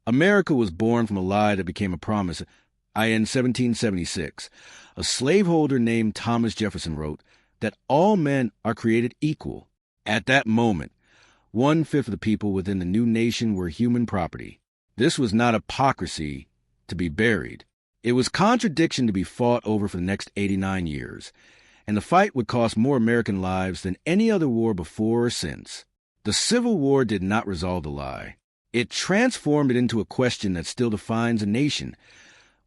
America was born from a lie that became a promise. In 1776, a slaveholder named Thomas Jefferson wrote that all men are created equal. At that moment, 1/5 of the people within the new nation were human property. This was not hypocrisy to be buried. It was contradiction to be fought over for the next 89 years, and the fight would cost more American lives than any other war before or since. The Civil War did not resolve the lie. It transformed it into a question that still defines a nation.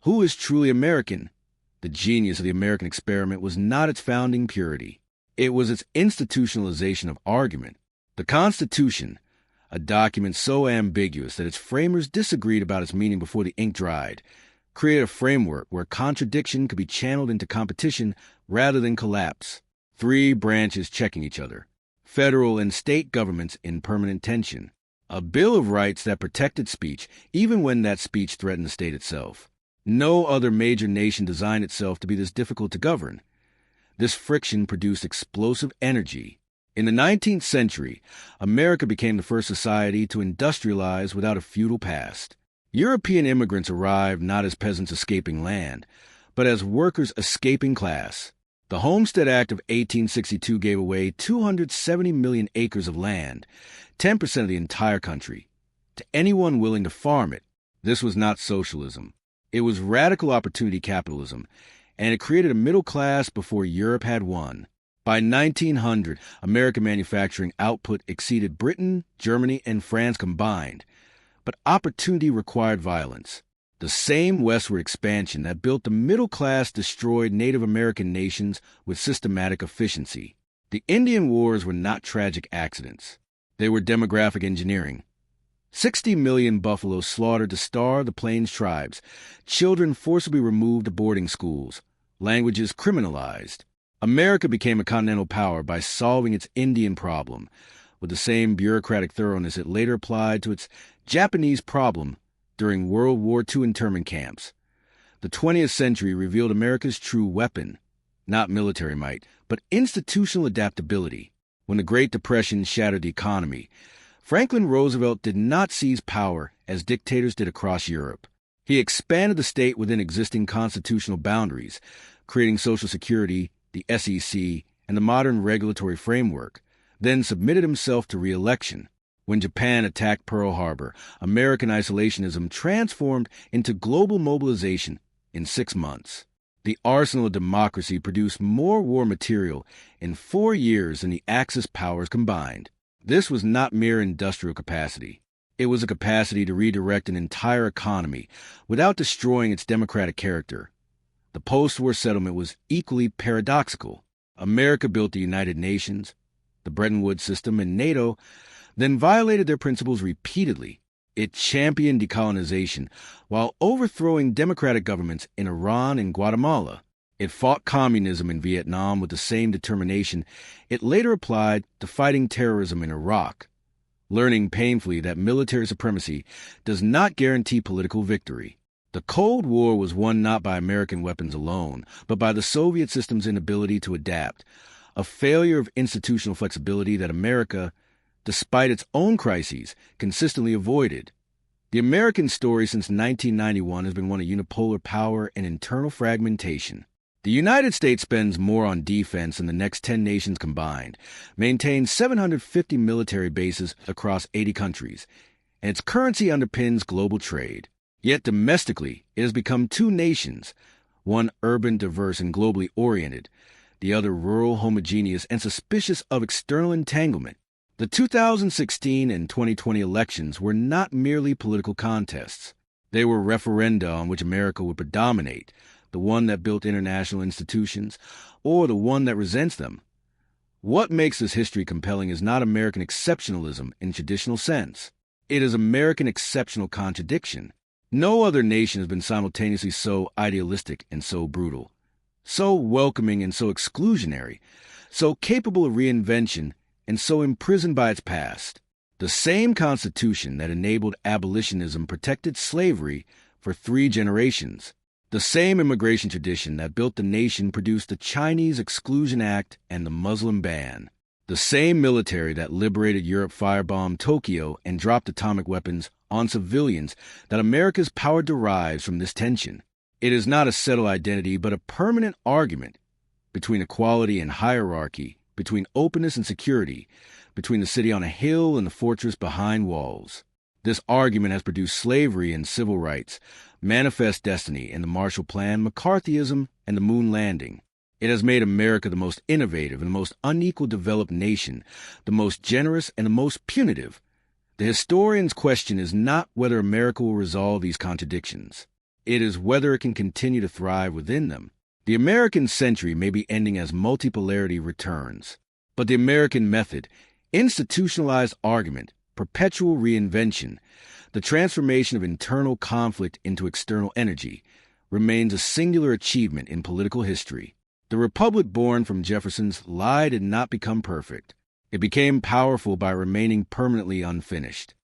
Who is truly American? The genius of the American experiment was not its founding purity. It was its institutionalization of argument. The Constitution, a document so ambiguous that its framers disagreed about its meaning before the ink dried, created a framework where contradiction could be channeled into competition rather than collapse. 3 branches checking each other. Federal and state governments in permanent tension. A Bill of Rights that protected speech, even when that speech threatened the state itself. No other major nation designed itself to be this difficult to govern. This friction produced explosive energy. In the 19th century, America became the first society to industrialize without a feudal past. European immigrants arrived not as peasants escaping land, but as workers escaping class. The Homestead Act of 1862 gave away 270 million acres of land, 10% of the entire country, to anyone willing to farm it. This was not socialism. It was radical opportunity capitalism, and it created a middle class before Europe had one. By 1900, American manufacturing output exceeded Britain, Germany, and France combined. But opportunity required violence. The same westward expansion that built the middle class destroyed Native American nations with systematic efficiency. The Indian Wars were not tragic accidents. They were demographic engineering. 60 million buffaloes slaughtered to starve the Plains tribes, children forcibly removed to boarding schools, languages criminalized. America became a continental power by solving its Indian problem, with the same bureaucratic thoroughness it later applied to its Japanese problem during World War II internment camps. The 20th century revealed America's true weapon, not military might, but institutional adaptability. When the Great Depression shattered the economy, Franklin Roosevelt did not seize power as dictators did across Europe. He expanded the state within existing constitutional boundaries, creating Social Security, the SEC, and the modern regulatory framework, then submitted himself to re-election. When Japan attacked Pearl Harbor, American isolationism transformed into global mobilization in 6 months. The arsenal of democracy produced more war material in 4 years than the Axis powers combined. This was not mere industrial capacity. It was a capacity to redirect an entire economy without destroying its democratic character. The post-war settlement was equally paradoxical. America built the United Nations, the Bretton Woods system, and NATO, then violated their principles repeatedly. It championed decolonization while overthrowing democratic governments in Iran and Guatemala. It fought communism in Vietnam with the same determination it later applied to fighting terrorism in Iraq, learning painfully that military supremacy does not guarantee political victory. The Cold War was won not by American weapons alone, but by the Soviet system's inability to adapt, a failure of institutional flexibility that America, despite its own crises, consistently avoided. The American story since 1991 has been one of unipolar power and internal fragmentation. The United States spends more on defense than the next 10 nations combined, maintains 750 military bases across 80 countries, and its currency underpins global trade. Yet domestically, it has become 2 nations, one urban, diverse, and globally oriented, the other rural, homogeneous, and suspicious of external entanglement. The 2016 and 2020 elections were not merely political contests. They were referenda on which America would predominate, the one that built international institutions, or the one that resents them. What makes this history compelling is not American exceptionalism in traditional sense. It is American exceptional contradiction. No other nation has been simultaneously so idealistic and so brutal, so welcoming and so exclusionary, so capable of reinvention and so imprisoned by its past. The same Constitution that enabled abolitionism protected slavery for 3 generations. The same immigration tradition that built the nation produced the Chinese Exclusion Act and the Muslim ban. The same military that liberated Europe firebombed Tokyo and dropped atomic weapons on civilians that America's power derives from this tension. It is not a settled identity, but a permanent argument between equality and hierarchy, between openness and security, between the city on a hill and the fortress behind walls. This argument has produced slavery and civil rights, manifest destiny and the Marshall Plan, McCarthyism, and the moon landing. It has made America the most innovative and the most unequal developed nation, the most generous and the most punitive. The historian's question is not whether America will resolve these contradictions. It is whether it can continue to thrive within them. The American century may be ending as multipolarity returns, but the American method, institutionalized argument, perpetual reinvention, the transformation of internal conflict into external energy, remains a singular achievement in political history. The republic born from Jefferson's lie did not become perfect. It became powerful by remaining permanently unfinished.